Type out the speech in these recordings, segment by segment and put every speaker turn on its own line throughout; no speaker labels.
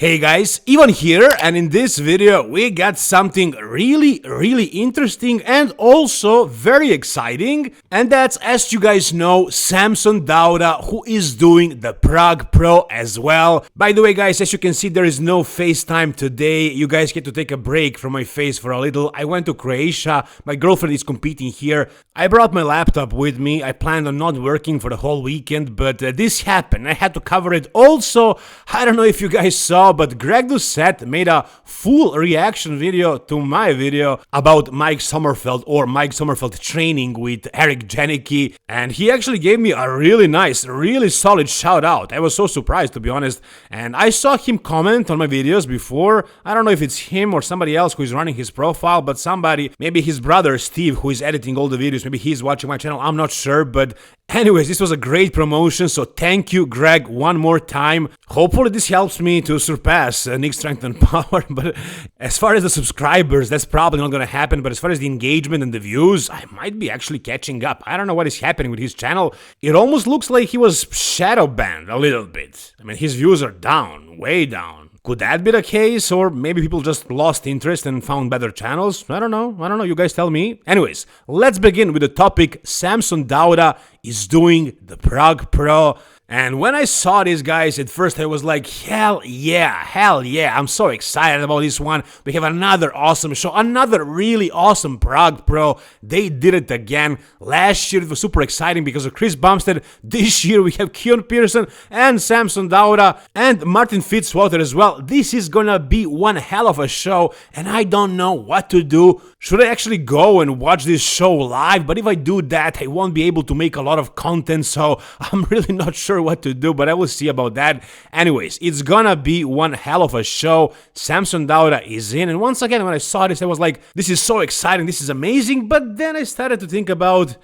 Hey guys, Ivan here, and in this video we got something really interesting and also very exciting, and that's, as you guys know, Samson Dauda, who is doing the Prague Pro as well. By the way guys, as you can see, there is no FaceTime today. You guys get to take a break from my face for a little. I went to Croatia, my girlfriend is competing here. I brought my laptop with me. I planned on not working for the whole weekend, but this happened. I had to cover it. Also, I don't know if you guys saw, but Greg Doucette made a full reaction video to my video about Mike Sommerfeld, or Mike Sommerfeld training with Eric Janicki, and he actually gave me a really nice, really solid shout out. I was so surprised, to be honest, and I saw him comment on my videos before. I don't know if it's him or somebody else who is running his profile, but somebody, maybe his brother Steve, who is editing all the videos, maybe he's watching my channel, I'm not sure, but anyways, this was a great promotion, so thank you, Greg, one more time. Hopefully this helps me to surpass Nick Strength and Power, but as far as the subscribers, that's probably not gonna happen, but as far as the engagement and the views, I might be actually catching up. I don't know what is happening with his channel. It almost looks like he was shadow banned a little bit. I mean, his views are down, way down. Could that be the case, or maybe people just lost interest and found better channels? I don't know, you guys tell me. Anyways, let's begin with the topic. Samson Dauda is doing the Prague Pro. And when I saw this, guys, at first I was like, hell yeah, I'm so excited about this one. We have another awesome show, another really awesome Prague Pro. They did it again. Last year it was super exciting because of Chris Bumstead. This year we have Keon Pearson and Samson Dauda and Martin Fitzwater as well. This is gonna be one hell of a show, and I don't know what to do. Should I actually go and watch this show live? But if I do that, I won't be able to make a lot of content, so I'm really not sure what to do, but I will see about that. Anyways, it's gonna be one hell of a show. Samson Dauda is in, and once again, when I saw this, I was like, this is so exciting, this is amazing, but then I started to think about,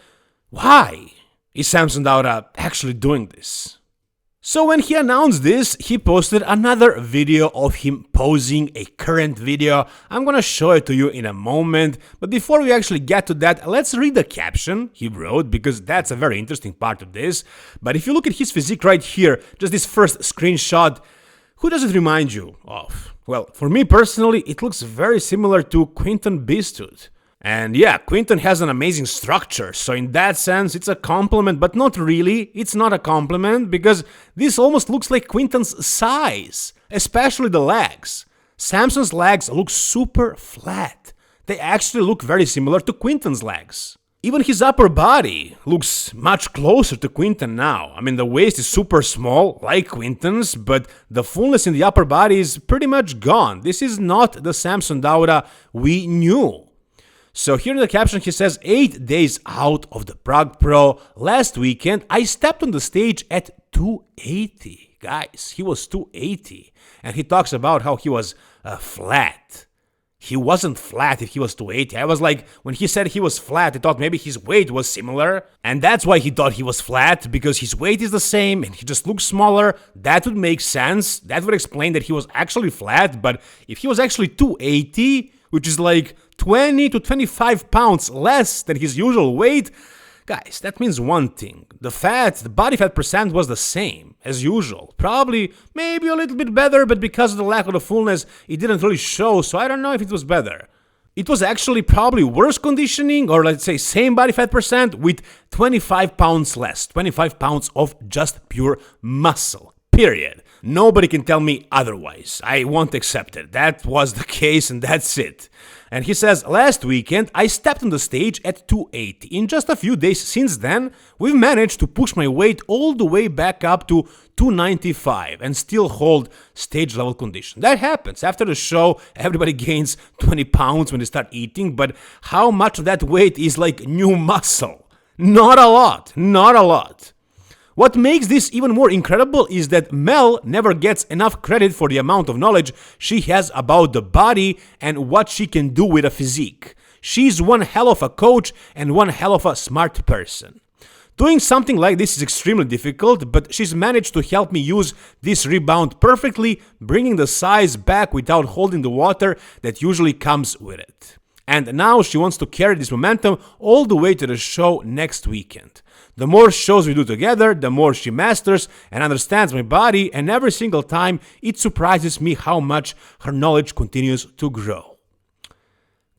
why is Samson Dauda actually doing this? So when he announced this, he posted another video of him posing, a current video. I'm gonna show it to you in a moment, but before we actually get to that, let's read the caption he wrote, because that's a very interesting part of this. But if you look at his physique right here, just this first screenshot, who does it remind you of? Well, for me personally, it looks very similar to Quinton Bistud. And yeah, Quinton has an amazing structure, so in that sense it's a compliment, but not really. It's not a compliment, because this almost looks like Quinton's size, especially the legs. Samson's legs look super flat. They actually look very similar to Quinton's legs. Even his upper body looks much closer to Quinton now. I mean, the waist is super small, like Quinton's, but the fullness in the upper body is pretty much gone. This is not the Samson Dauda we knew. So here in the caption he says, 8 days out of the Prague Pro, last weekend I stepped on the stage at 280. Guys, he was 280. And he talks about how he was flat. He wasn't flat if he was 280. I was like, when he said he was flat, I thought maybe his weight was similar. And that's why he thought he was flat, because his weight is the same and he just looks smaller. That would make sense. That would explain that he was actually flat. But if he was actually 280, which is like 20 to 25 pounds less than his usual weight, guys, that means one thing. The body fat percent was the same as usual. Probably, maybe a little bit better, but because of the lack of the fullness, it didn't really show, so I don't know if it was better. It was actually probably worse conditioning, or let's say same body fat percent with 25 pounds less. 25 pounds of just pure muscle. Period. Nobody can tell me otherwise. I won't accept it. That was the case and that's it. And he says, last weekend I stepped on the stage at 280. In just a few days since then, we've managed to push my weight all the way back up to 295 and still hold stage level condition. That happens. After the show, everybody gains 20 pounds when they start eating, but how much of that weight is like new muscle? Not a lot. Not a lot. What makes this even more incredible is that Mel never gets enough credit for the amount of knowledge she has about the body and what she can do with a physique. She's one hell of a coach and one hell of a smart person. Doing something like this is extremely difficult, but she's managed to help me use this rebound perfectly, bringing the size back without holding the water that usually comes with it. And now she wants to carry this momentum all the way to the show next weekend. The more shows we do together, the more she masters and understands my body, and every single time it surprises me how much her knowledge continues to grow.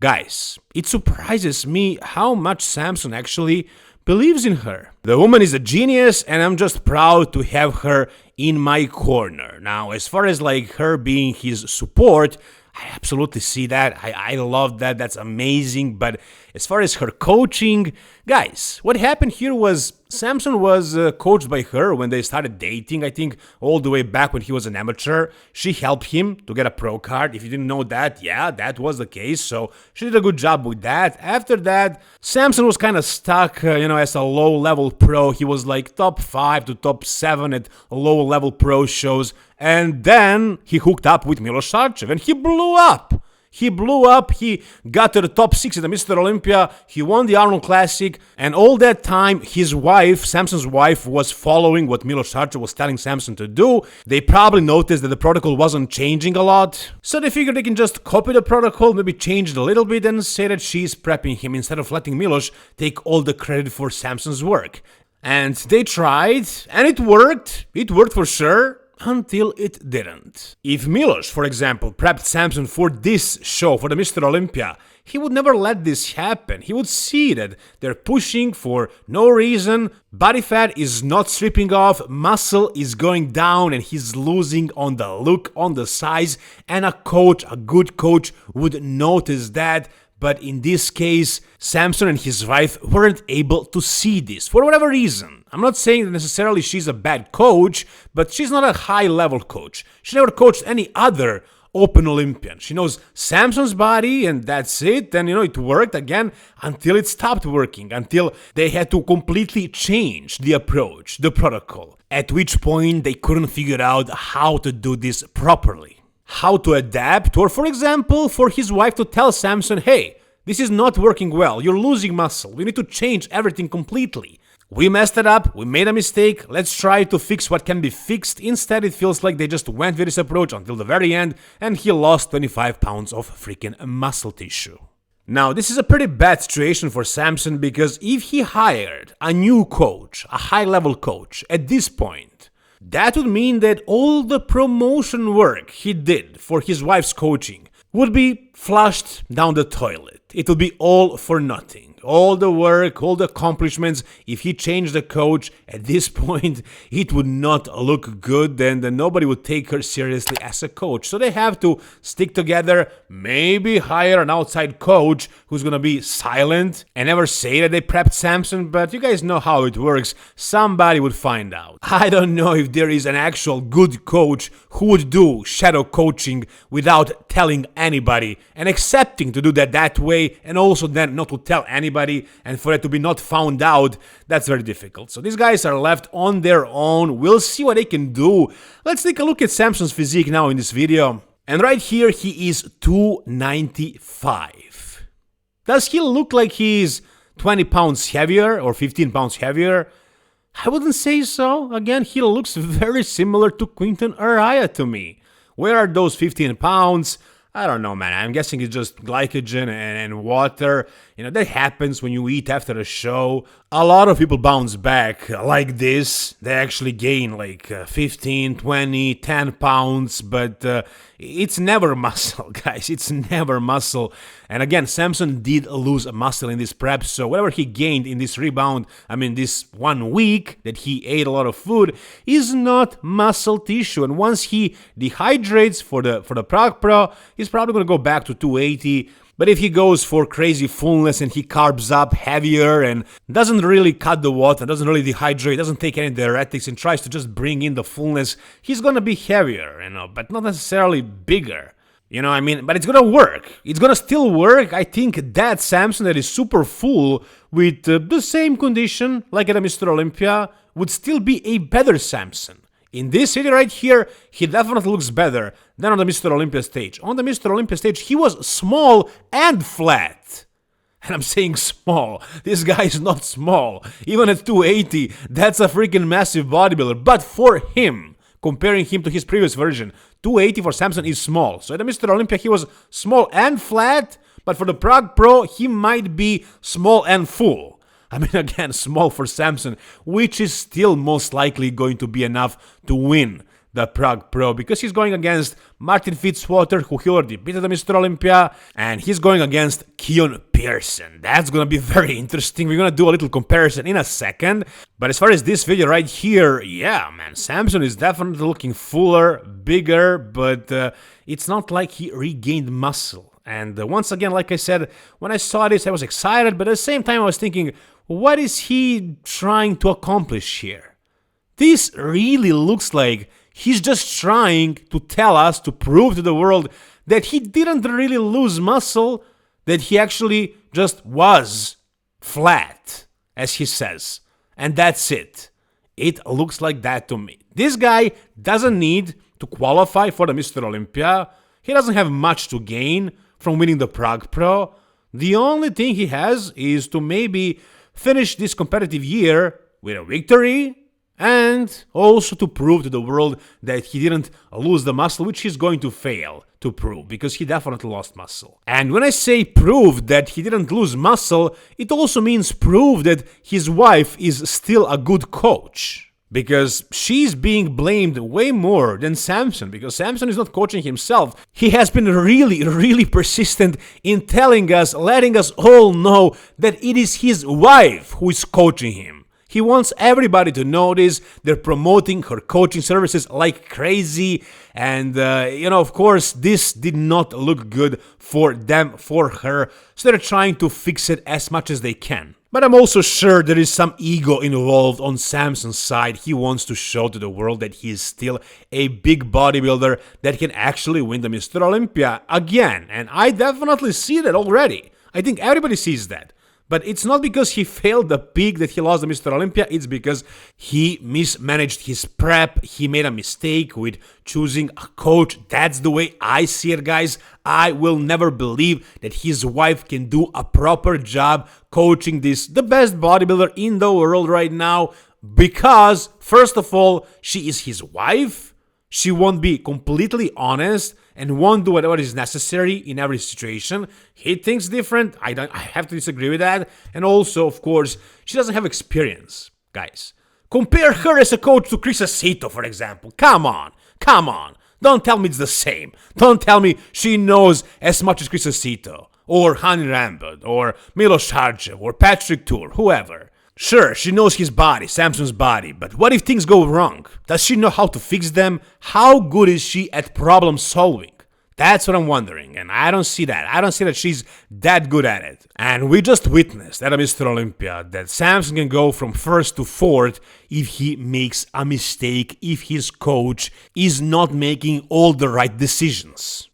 Guys, it surprises me how much Samson actually believes in her. The woman is a genius, and I'm just proud to have her in my corner. Now, as far as like her being his support, I absolutely see that. I love that. That's amazing. But as far as her coaching, guys, what happened here was Samson was coached by her when they started dating, I think all the way back when he was an amateur. She helped him to get a pro card. If you didn't know that, yeah, that was the case. So she did a good job with that. After that, Samson was kind of stuck, as a low-level pro. He was like top 5 to top 7 at low-level pro shows. And then he hooked up with Milos Sarcev and he blew up. He got to the top 6 at the Mr. Olympia, he won the Arnold Classic, and all that time his wife, Samson's wife, was following what Milos Sarcev was telling Samson to do. They probably noticed that the protocol wasn't changing a lot, so they figured they can just copy the protocol, maybe change it a little bit and say that she's prepping him instead of letting Milos take all the credit for Samson's work. And they tried, and it worked for sure. Until it didn't. If Milos, for example, prepped Samson for this show, for the Mr. Olympia, he would never let this happen. He would see that they're pushing for no reason, body fat is not stripping off, muscle is going down, and he's losing on the look, on the size, and a good coach would notice that. But in this case, Samson and his wife weren't able to see this for whatever reason. I'm not saying that necessarily she's a bad coach, but she's not a high-level coach. She never coached any other open Olympian. She knows Samson's body and that's it. And it worked again until it stopped working, until they had to completely change the approach, the protocol. At which point they couldn't figure out how to do this properly. How to adapt, or for example, for his wife to tell Samson, hey, this is not working well, you're losing muscle, we need to change everything completely. We messed it up, we made a mistake, let's try to fix what can be fixed. Instead, it feels like they just went with this approach until the very end, and he lost 25 pounds of freaking muscle tissue. Now, this is a pretty bad situation for Samson, because if he hired a new coach, a high-level coach, at this point, that would mean that all the promotion work he did for his wife's coaching would be flushed down the toilet. It would be all for nothing. All the work, all the accomplishments, if he changed the coach, at this point, it would not look good and nobody would take her seriously as a coach. So they have to stick together, maybe hire an outside coach who's gonna be silent and never say that they prepped Samson, but you guys know how it works. Somebody would find out. I don't know if there is an actual good coach who would do shadow coaching without telling anybody and accepting to do that way, and also then not to tell anybody, and for it to be not found out. That's very difficult. So these guys are left on their own. We'll see what they can do. Let's take a look at Samson's physique now in this video. And right here he is 295. Does he look like he's 20 pounds heavier or 15 pounds heavier? I wouldn't say so. Again, he looks very similar to Quinton Araya to me. Where are those 15 pounds? I don't know, man. I'm guessing it's just glycogen and water. That happens when you eat after a show. A lot of people bounce back like this. They actually gain like 15, 20, 10 pounds, but it's never muscle, guys. It's never muscle. And again, Samson did lose muscle in this prep, so whatever he gained in this rebound, this 1 week that he ate a lot of food, is not muscle tissue. And once he dehydrates for the Prague Pro, he's probably going to go back to 280. But if he goes for crazy fullness and he carbs up heavier and doesn't really cut the water, doesn't really dehydrate, doesn't take any diuretics and tries to just bring in the fullness, he's gonna be heavier, but not necessarily bigger. But it's gonna work. It's gonna still work. I think that Samson that is super full with the same condition like at a Mr. Olympia would still be a better Samson. In this city right here, he definitely looks better than on the Mr. Olympia stage. On the Mr. Olympia stage, he was small and flat. And I'm saying small. This guy is not small. Even at 280, that's a freaking massive bodybuilder. But for him, comparing him to his previous version, 280 for Samson is small. So at the Mr. Olympia, he was small and flat, But for the Prague Pro, he might be small and full. I mean, again, small for Samson, which is still most likely going to be enough to win the Prague Pro, because he's going against Martin Fitzwater, who he already beat at the Mr. Olympia, and he's going against Keon Pearson. That's gonna be very interesting. We're gonna do a little comparison in a second. But as far as this video right here, yeah, man, Samson is definitely looking fuller, bigger, but it's not like he regained muscle. And once again, like I said, when I saw this, I was excited, but at the same time, I was thinking, what is he trying to accomplish here? This really looks like he's just trying to tell us, to prove to the world that he didn't really lose muscle, that he actually just was flat, as he says. And that's it. It looks like that to me. This guy doesn't need to qualify for the Mr. Olympia. He doesn't have much to gain from winning the Prague Pro. The only thing he has is to maybe finish this competitive year with a victory, and also to prove to the world that he didn't lose the muscle, which he's going to fail to prove, because he definitely lost muscle. And when I say prove that he didn't lose muscle, it also means prove that his wife is still a good coach. Because she's being blamed way more than Samson, because Samson is not coaching himself. He has been really persistent in telling us, letting us all know that it is his wife who is coaching him. He wants everybody to know this. They're promoting her coaching services like crazy. And, of course, this did not look good for them, for her. So they're trying to fix it as much as they can. But I'm also sure there is some ego involved on Samson's side. He wants to show to the world that he is still a big bodybuilder that can actually win the Mr. Olympia again. And I definitely see that already. I think everybody sees that. But it's not because he failed the peak that he lost the Mr. Olympia, it's because he mismanaged his prep, he made a mistake with choosing a coach. That's the way I see it, guys. I will never believe that his wife can do a proper job coaching the best bodybuilder in the world right now, because, first of all, she is his wife. She won't be completely honest and won't do whatever is necessary in every situation. He thinks different. I have to disagree with that. And also, of course, she doesn't have experience, guys. Compare her as a coach to Chris Aceto, for example. Come on. Don't tell me it's the same. Don't tell me she knows as much as Chris Aceto, or Hani Rambod, or Milos Harjev, or Patrick Tour, whoever. Sure, she knows his body, Samson's body, but what if things go wrong? Does she know how to fix them? How good is she at problem solving? That's what I'm wondering, and I don't see that. I don't see that she's that good at it. And we just witnessed at a Mr. Olympia that Samson can go from first to fourth if he makes a mistake, if his coach is not making all the right decisions.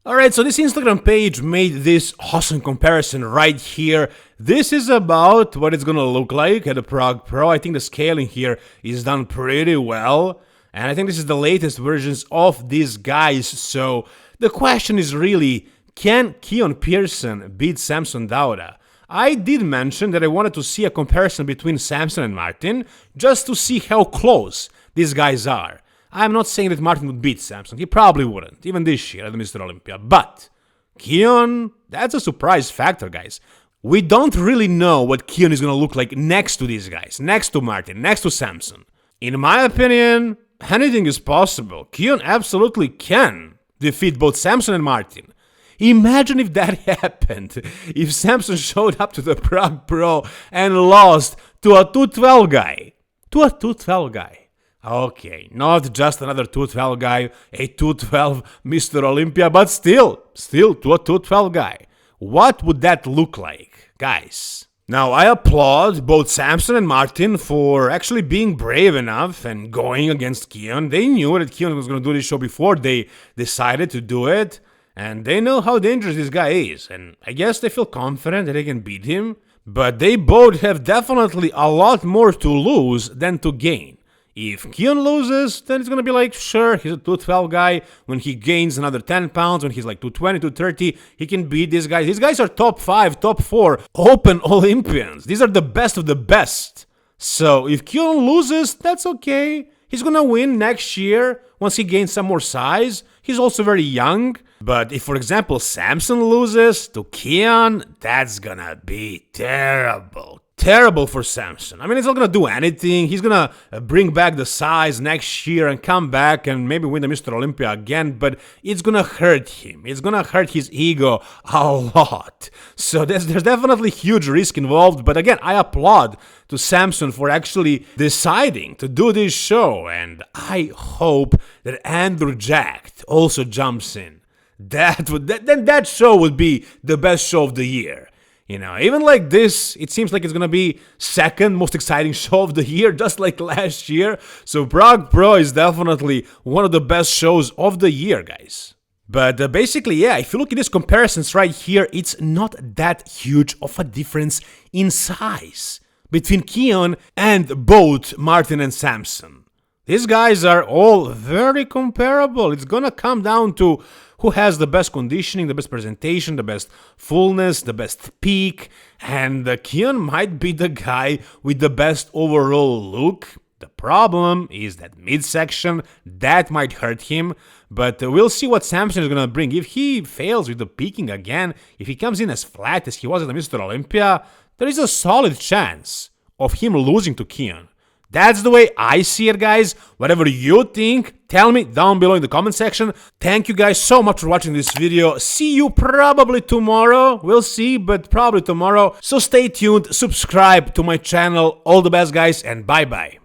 Alright, so this Instagram page made this awesome comparison right here. This is about what it's gonna look like at the Prague Pro. I think the scaling here is done pretty well. And I think this is the latest versions of these guys. So the question is really, can Keon Pearson beat Samson Dauda? I did mention that I wanted to see a comparison between Samson and Martin, just to see how close these guys are. I'm not saying that Martin would beat Samson, he probably wouldn't, even this year at the Mr. Olympia, but Keon, that's a surprise factor, guys. We don't really know what Keon is gonna look like next to these guys, next to Martin, next to Samson. In my opinion, anything is possible. Keon absolutely can defeat both Samson and Martin. Imagine if that happened, if Samson showed up to the Prague Pro and lost to a 212 guy. Okay, not just another 212 guy, a 212 Mr. Olympia, but still to a 212 guy. What would that look like, guys? Now, I applaud both Samson and Martin for actually being brave enough and going against Keon. They knew that Keon was going to do this show before they decided to do it, and they know how dangerous this guy is, and I guess they feel confident that they can beat him, but they both have definitely a lot more to lose than to gain. If Keon loses, then it's gonna be like, sure, he's a 212 guy. When he gains another 10 pounds, when he's like 220, 230, he can beat these guys. These guys are top 5, top 4 open Olympians. These are the best of the best. So if Keon loses, that's okay. He's gonna win next year once he gains some more size. He's also very young. But if, for example, Samson loses to Keon, that's gonna be terrible. Terrible for Samson. I mean, he's not gonna do anything. He's gonna bring back the size next year and come back and maybe win the Mr. Olympia again, but it's gonna hurt him. It's gonna hurt his ego a lot. So there's definitely huge risk involved, but again, I applaud to Samson for actually deciding to do this show, and I hope that Andrew Jack also jumps in. That show would be the best show of the year. You know, even like this, it seems like it's gonna be second most exciting show of the year, just like last year. So Prague Pro is definitely one of the best shows of the year, guys. But basically, yeah, if you look at these comparisons right here, it's not that huge of a difference in size between Keon and both Martin and Samson. These guys are all very comparable. It's gonna come down to who has the best conditioning, the best presentation, the best fullness, the best peak, and Keon might be the guy with the best overall look. The problem is that midsection, that might hurt him, but we'll see what Samson is gonna bring. If he fails with the peaking again, if he comes in as flat as he was at the Mr. Olympia, there is a solid chance of him losing to Keon. That's the way I see it, guys. Whatever you think, tell me down below in the comment section. Thank you guys so much for watching this video. See you probably tomorrow. We'll see, but probably tomorrow. So stay tuned, subscribe to my channel. All the best, guys, and bye-bye.